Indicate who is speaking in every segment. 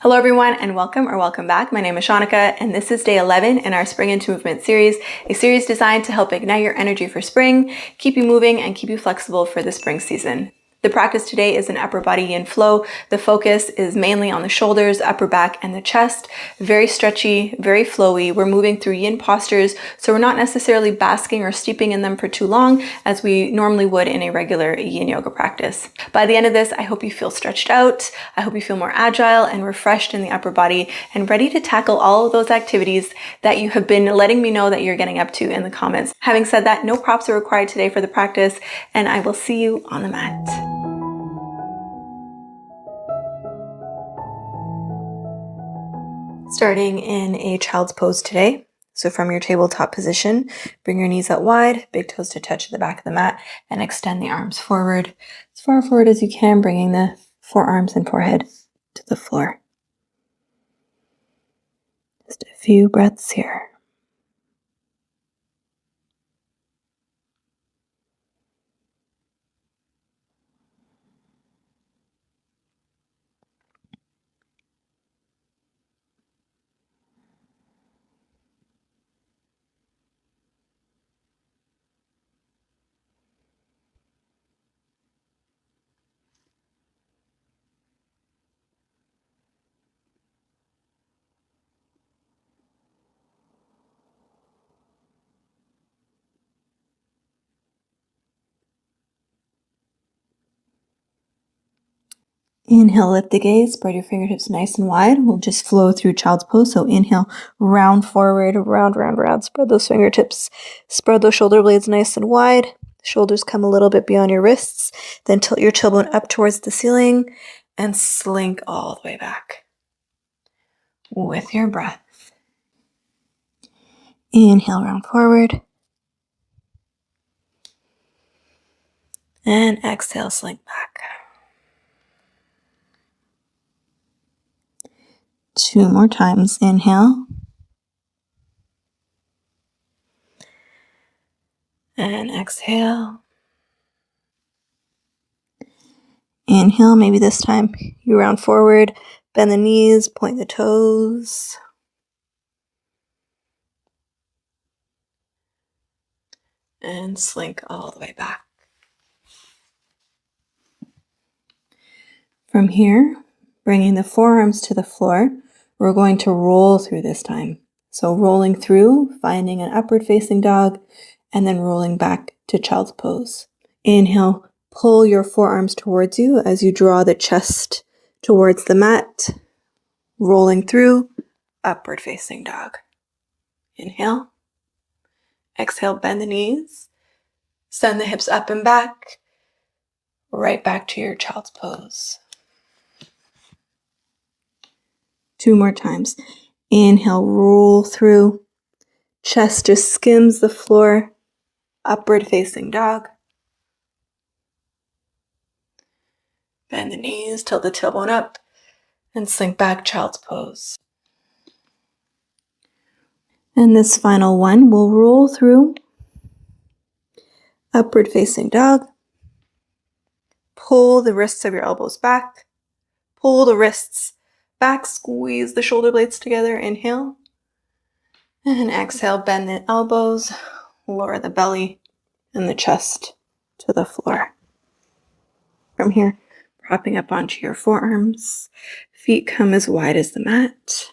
Speaker 1: Hello everyone and welcome back. My name is Shaunneka and this is day 11 in our Spring into Movement series, a series designed to help ignite your energy for spring, keep you moving, and keep you flexible for the spring season. The practice today is an upper body yin flow. The focus is mainly on the shoulders, upper back, and the chest. Very stretchy, very flowy. We're moving through yin postures, so we're not necessarily basking or steeping in them for too long as we normally would in a regular yin yoga practice. By the end of this, I hope you feel stretched out. I hope you feel more agile and refreshed in the upper body and ready to tackle all of those activities that you have been letting me know that you're getting up to in the comments. Having said that, no props are required today for the practice, and I will see you on the mat. Starting in a child's pose today. So from your tabletop position, bring your knees out wide, big toes to touch the back of the mat, and extend the arms forward, as far forward as you can, bringing the forearms and forehead to the floor. Just a few breaths here. Inhale, lift the gaze, spread your fingertips nice and wide. We'll just flow through child's pose. So inhale, round forward, round. Spread those fingertips. Spread those shoulder blades nice and wide. Shoulders come a little bit beyond your wrists. Then tilt your tailbone up towards the ceiling and slink all the way back with your breath. Inhale, round forward. And exhale, slink back. 2 more times. Inhale. And exhale. Inhale, maybe this time you round forward, bend the knees, point the toes. And slink all the way back. From here, bringing the forearms to the floor, we're going to roll through this time. So rolling through, finding an upward facing dog, and then rolling back to child's pose. Inhale, pull your forearms towards you as you draw the chest towards the mat. Rolling through, upward facing dog. Inhale. Exhale, bend the knees. Send the hips up and back. Right back to your child's pose. 2 more times. Inhale, roll through. Chest just skims the floor. Upward facing dog. Bend the knees, tilt the tailbone up, and slink back, child's pose. And this final one, we'll roll through. Upward facing dog. Pull the wrists of your elbows back. Pull the wrists back, squeeze the shoulder blades together. Inhale. And exhale, bend the elbows, lower the belly and the chest to the floor. From here, propping up onto your forearms, feet come as wide as the mat.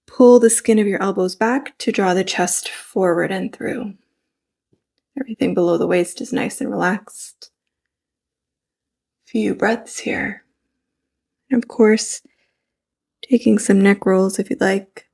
Speaker 1: Pull the skin of your elbows back to draw the chest forward and through. Everything below the waist is nice and relaxed. Few breaths here. And of course, taking some neck rolls if you'd like.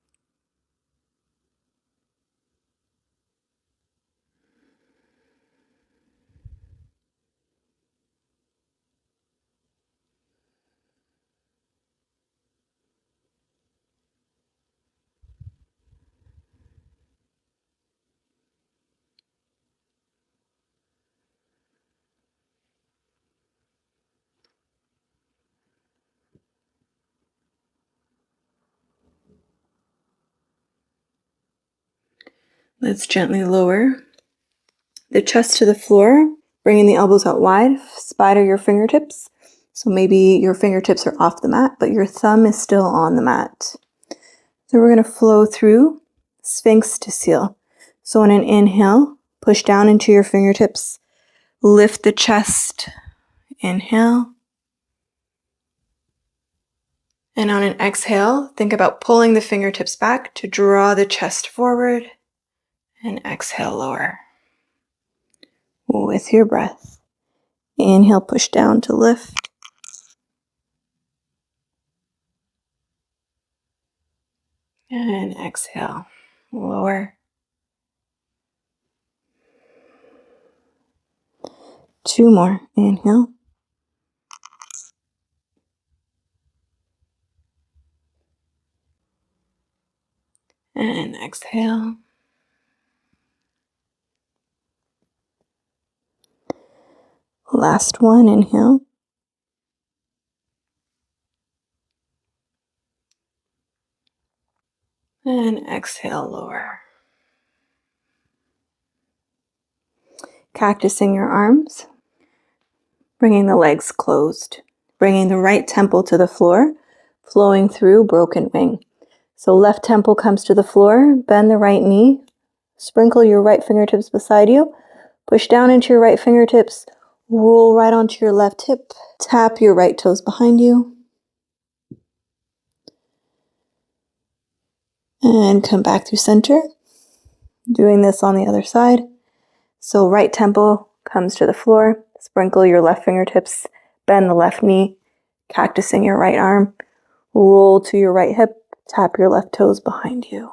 Speaker 1: Let's gently lower the chest to the floor, bringing the elbows out wide. Spider your fingertips. So maybe your fingertips are off the mat, but your thumb is still on the mat. So we're going to flow through Sphinx to seal. So on an inhale, push down into your fingertips, lift the chest, inhale. And on an exhale, think about pulling the fingertips back to draw the chest forward, and exhale, lower. With your breath. Inhale, push down to lift. And exhale, lower. 2 more. Inhale. And exhale. Last one, inhale. And exhale, lower. Cactusing your arms. Bringing the legs closed. Bringing the right temple to the floor. Flowing through broken wing. So left temple comes to the floor. Bend the right knee. Sprinkle your right fingertips beside you. Push down into your right fingertips. Roll right onto your left hip. Tap your right toes behind you. And come back through center. Doing this on the other side. So right temple comes to the floor. Sprinkle your left fingertips. Bend the left knee. Cactusing your right arm. Roll to your right hip. Tap your left toes behind you.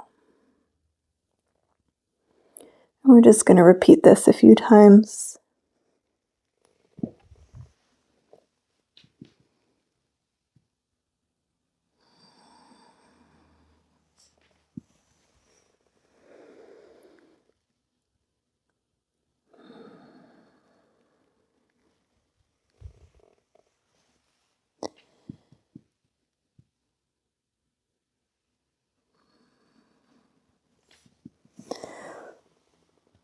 Speaker 1: And we're just going to repeat this a few times.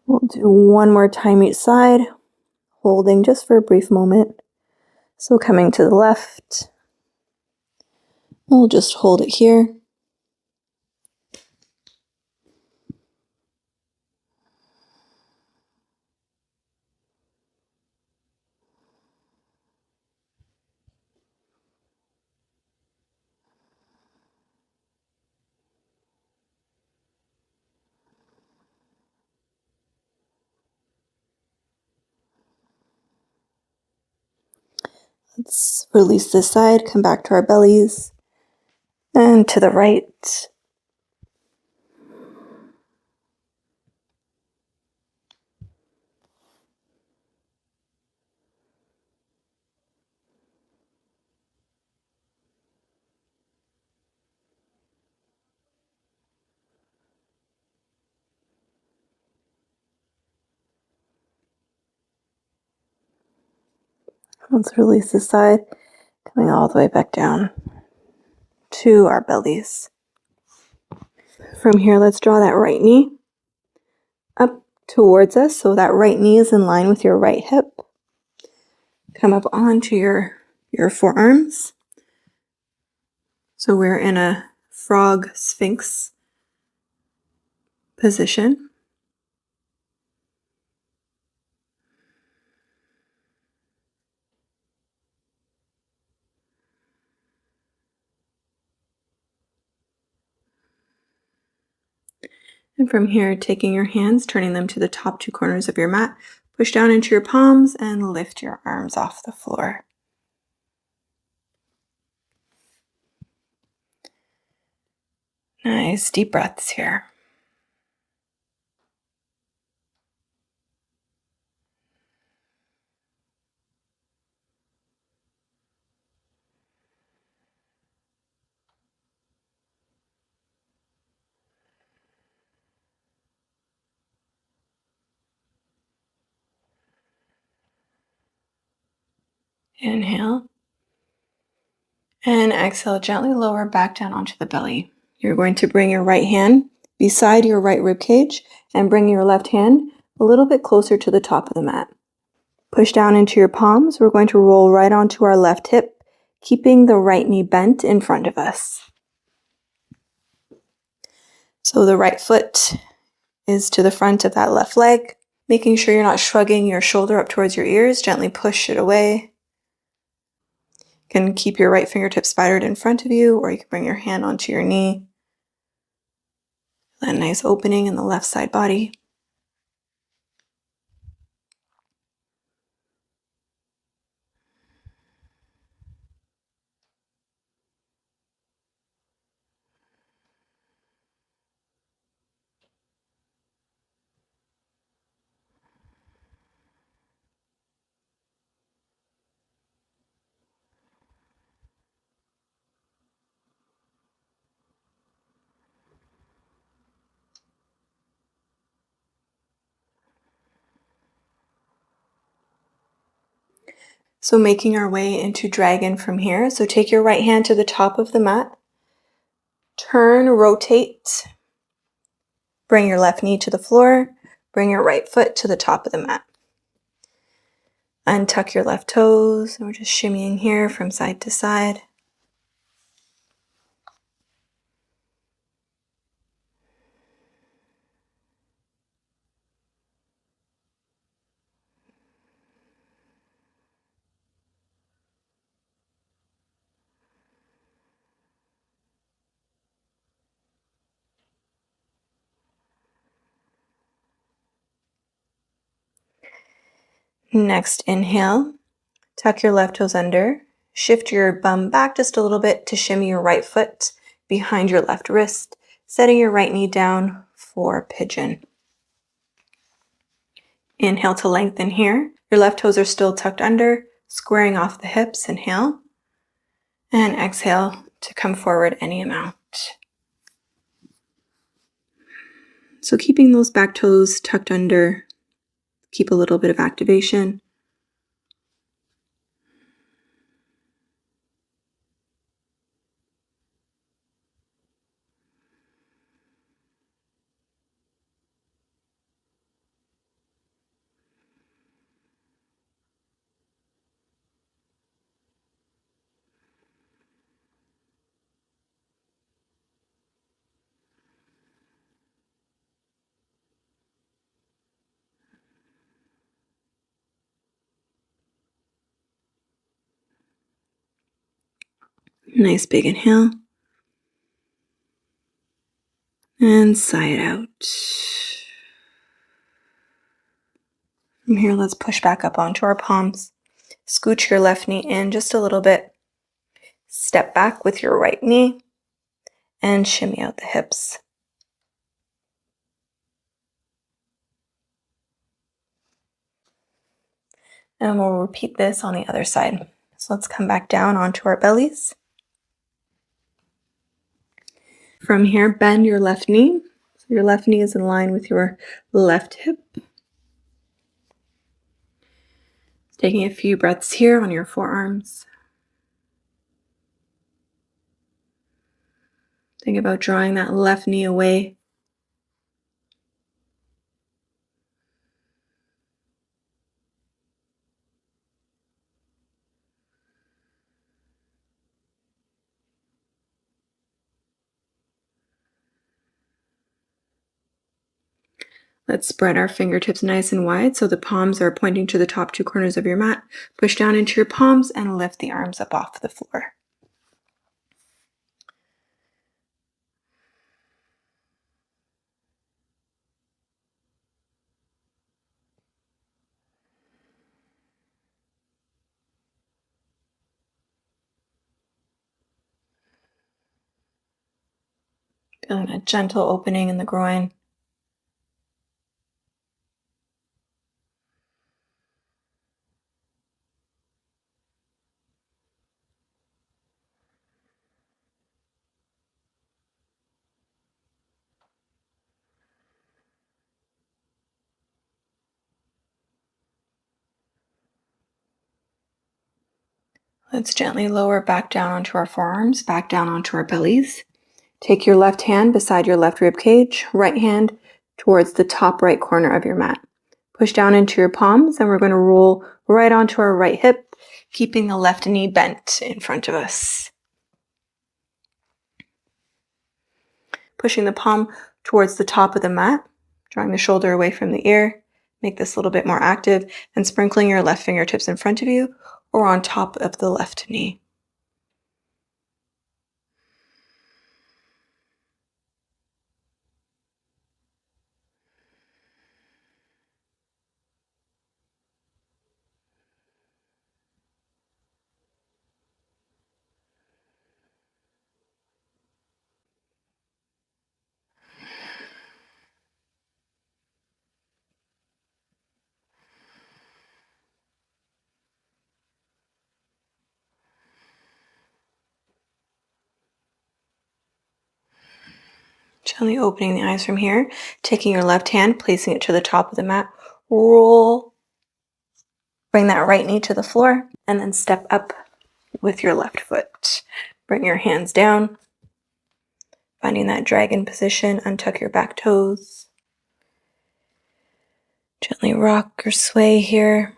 Speaker 1: We'll do one more time each side, holding just for a brief moment. So coming to the left, we'll just hold it here. Let's release this side, come back to our bellies, and to the right. Let's release this side, coming all the way back down to our bellies. From here, let's draw that right knee up towards us so that right knee is in line with your right hip. Come up onto your forearms. So we're in a frog Sphinx position. And from here, taking your hands, turning them to the top 2 corners of your mat, push down into your palms and lift your arms off the floor. Nice deep breaths here. Inhale. And exhale, gently lower back down onto the belly. You're going to bring your right hand beside your right rib cage and bring your left hand a little bit closer to the top of the mat. Push down into your palms. We're going to roll right onto our left hip, keeping the right knee bent in front of us. So the right foot is to the front of that left leg. Making sure you're not shrugging your shoulder up towards your ears. Gently push it away. You can keep your right fingertip spidered in front of you, or you can bring your hand onto your knee. That nice opening in the left side body. So making our way into dragon from here. So take your right hand to the top of the mat. Turn, rotate. Bring your left knee to the floor. Bring your right foot to the top of the mat. Untuck your left toes. We're just shimmying here from side to side. Next, inhale. Tuck your left toes under. Shift your bum back just a little bit to shimmy your right foot behind your left wrist, setting your right knee down for pigeon. Inhale to lengthen here. Your left toes are still tucked under, squaring off the hips. Inhale. And exhale to come forward any amount. So keeping those back toes tucked under, keep a little bit of activation. Nice big inhale. And sigh it out. From here, let's push back up onto our palms. Scooch your left knee in just a little bit. Step back with your right knee and shimmy out the hips. And we'll repeat this on the other side. So let's come back down onto our bellies. From here, bend your left knee. So your left knee is in line with your left hip. Taking a few breaths here on your forearms. Think about drawing that left knee away. Let's spread our fingertips nice and wide so the palms are pointing to the top two corners of your mat. Push down into your palms and lift the arms up off the floor. Feeling a gentle opening in the groin. Let's gently lower back down onto our forearms, back down onto our bellies. Take your left hand beside your left rib cage, right hand towards the top right corner of your mat. Push down into your palms, and we're going to roll right onto our right hip, keeping the left knee bent in front of us. Pushing the palm towards the top of the mat, drawing the shoulder away from the ear. Make this a little bit more active, and sprinkling your left fingertips in front of you or on top of the left knee. Gently opening the eyes from here, taking your left hand, placing it to the top of the mat, roll, bring that right knee to the floor, and then step up with your left foot. Bring your hands down, finding that dragon position, untuck your back toes. Gently rock or sway here.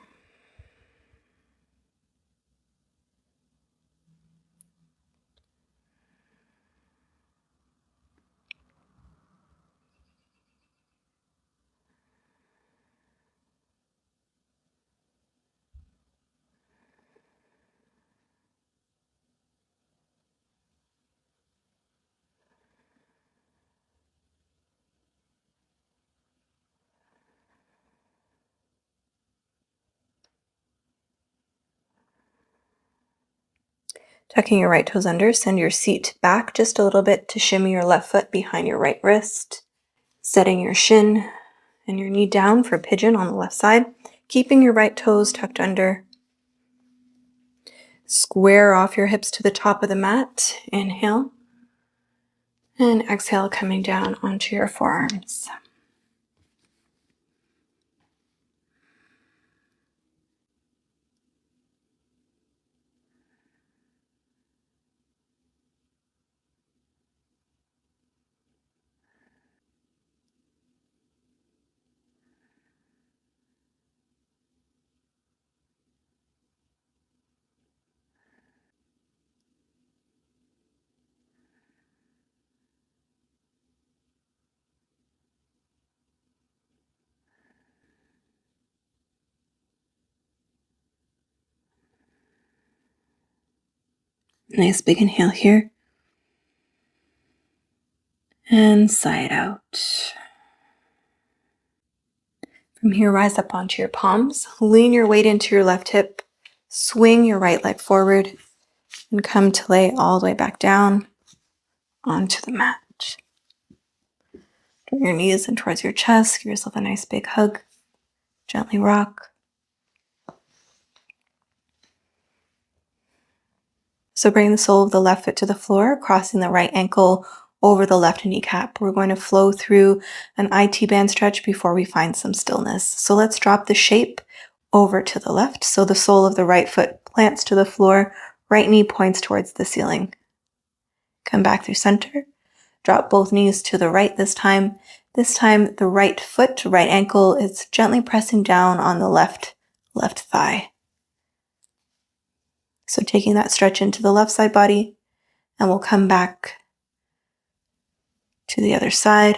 Speaker 1: Tucking your right toes under, send your seat back just a little bit to shimmy your left foot behind your right wrist. Setting your shin and your knee down for pigeon on the left side, keeping your right toes tucked under. Square off your hips to the top of the mat. Inhale. And exhale, coming down onto your forearms. Nice big inhale here. And sigh it out. From here, rise up onto your palms. Lean your weight into your left hip. Swing your right leg forward. And come to lay all the way back down onto the mat. Bring your knees in towards your chest. Give yourself a nice big hug. Gently rock. So bring the sole of the left foot to the floor, crossing the right ankle over the left kneecap. We're going to flow through an IT band stretch before we find some stillness. So let's drop the shape over to the left. So the sole of the right foot plants to the floor, right knee points towards the ceiling. Come back through center. Drop both knees to the right this time. This time the right foot, right ankle is gently pressing down on the left thigh. So taking that stretch into the left side body, and we'll come back to the other side,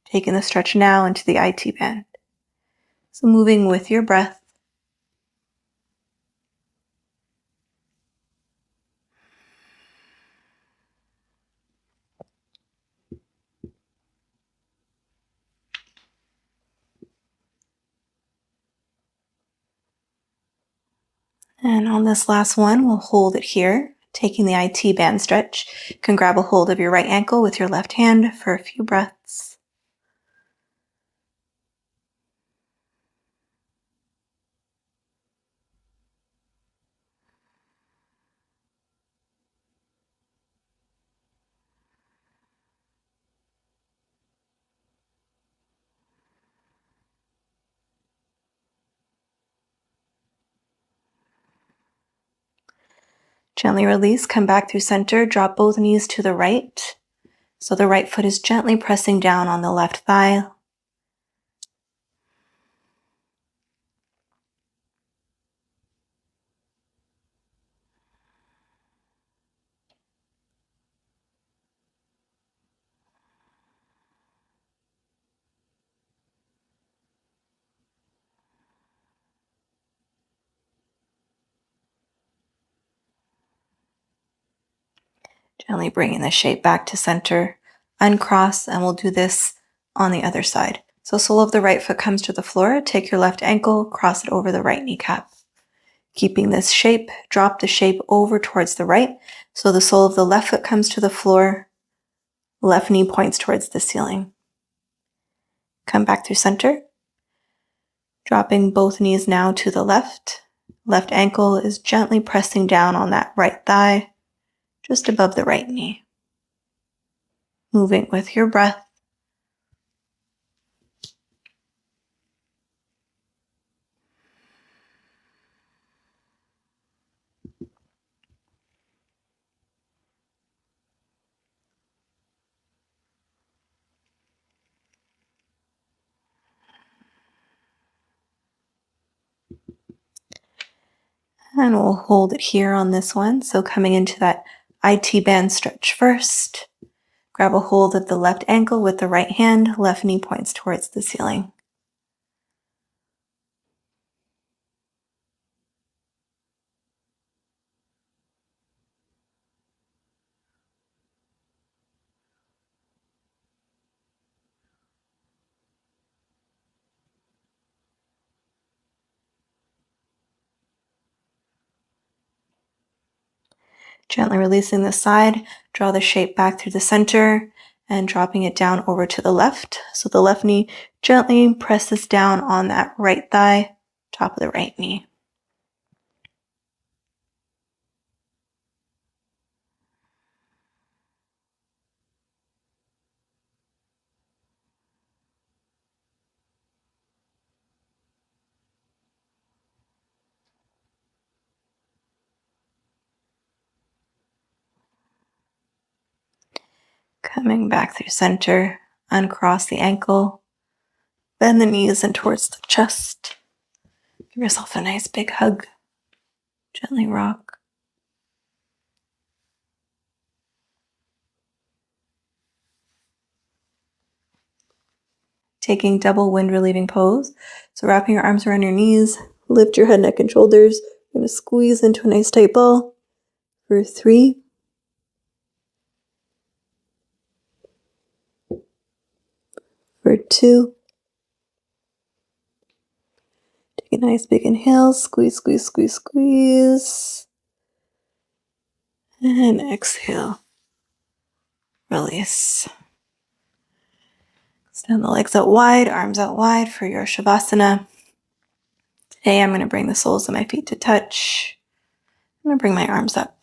Speaker 1: taking the stretch now into the IT band. So moving with your breath. And on this last one, we'll hold it here, taking the IT band stretch. You can grab a hold of your right ankle with your left hand for a few breaths. Gently release, come back through center, drop both knees to the right. So the right foot is gently pressing down on the left thigh. Gently bringing the shape back to center. Uncross, and we'll do this on the other side. So sole of the right foot comes to the floor. Take your left ankle, cross it over the right kneecap. Keeping this shape, drop the shape over towards the right. So the sole of the left foot comes to the floor. Left knee points towards the ceiling. Come back through center. Dropping both knees now to the left. Left ankle is gently pressing down on that right thigh, just above the right knee. Moving with your breath. And we'll hold it here on this one. So coming into that IT band stretch first. Grab a hold of the left ankle with the right hand. Left knee points towards the ceiling. Gently releasing the side, draw the shape back through the center and dropping it down over to the left. So the left knee gently presses down on that right thigh, top of the right knee. Coming back through center, uncross the ankle, bend the knees in towards the chest. Give yourself a nice big hug. Gently rock. Taking double wind relieving pose. So wrapping your arms around your knees, lift your head, neck, and shoulders. You're going to squeeze into a nice tight ball for 3, for 2. Take a nice big inhale, squeeze, squeeze, squeeze, squeeze. And exhale. Release. Extend the legs out wide, arms out wide for your Savasana. Today I'm going to bring the soles of my feet to touch. I'm going to bring my arms up.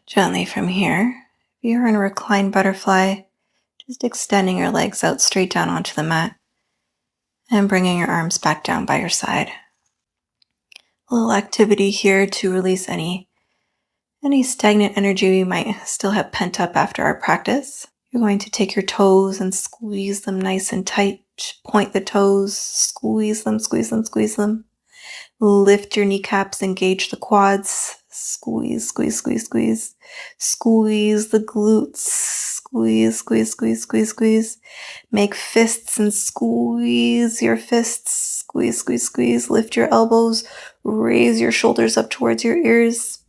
Speaker 1: Gently from here, if you're in a reclined butterfly, just extending your legs out straight down onto the mat and bringing your arms back down by your side. A little activity here to release any stagnant energy we might still have pent up after our practice. You're going to take your toes and squeeze them nice and tight. Point the toes, squeeze them, squeeze them, squeeze them. Lift your kneecaps, engage the quads. Squeeze, squeeze, squeeze, squeeze. Squeeze the glutes. Squeeze, squeeze, squeeze, squeeze, squeeze. Make fists and squeeze your fists. Squeeze, squeeze, squeeze. Lift your elbows. Raise your shoulders up towards your ears.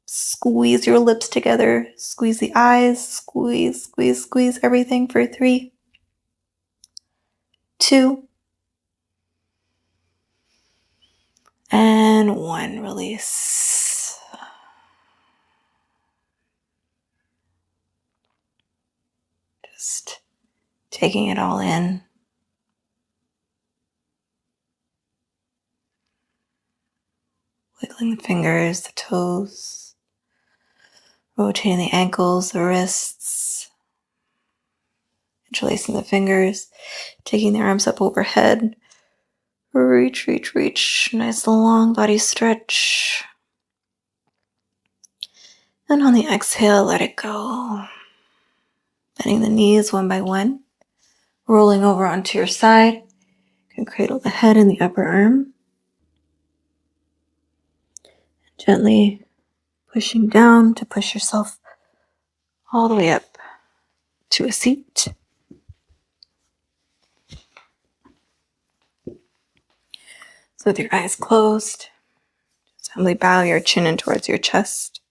Speaker 1: Squeeze your lips together. Squeeze the eyes. Squeeze, squeeze, squeeze everything for 3, 2, and 1. Release. Just taking it all in. Wiggling the fingers, the toes, rotating the ankles, the wrists, interlacing the fingers, taking the arms up overhead. Reach, reach, reach. Nice long body stretch. And on the exhale, let it go. Bending the knees one by one. Rolling over onto your side. You can cradle the head in the upper arm. Gently pushing down to push yourself all the way up to a seat. So with your eyes closed, gently bow your chin in towards your chest.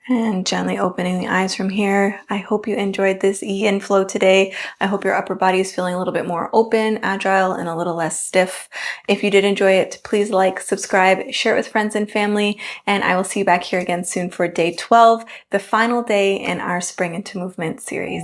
Speaker 1: And gently opening the eyes from here. I hope you enjoyed this yin flow today. I hope your upper body is feeling a little bit more open, agile, and a little less stiff. If you did enjoy it, please like, subscribe, share it with friends and family, and I will see you back here again soon for day 12, the final day in our Spring into Movement series.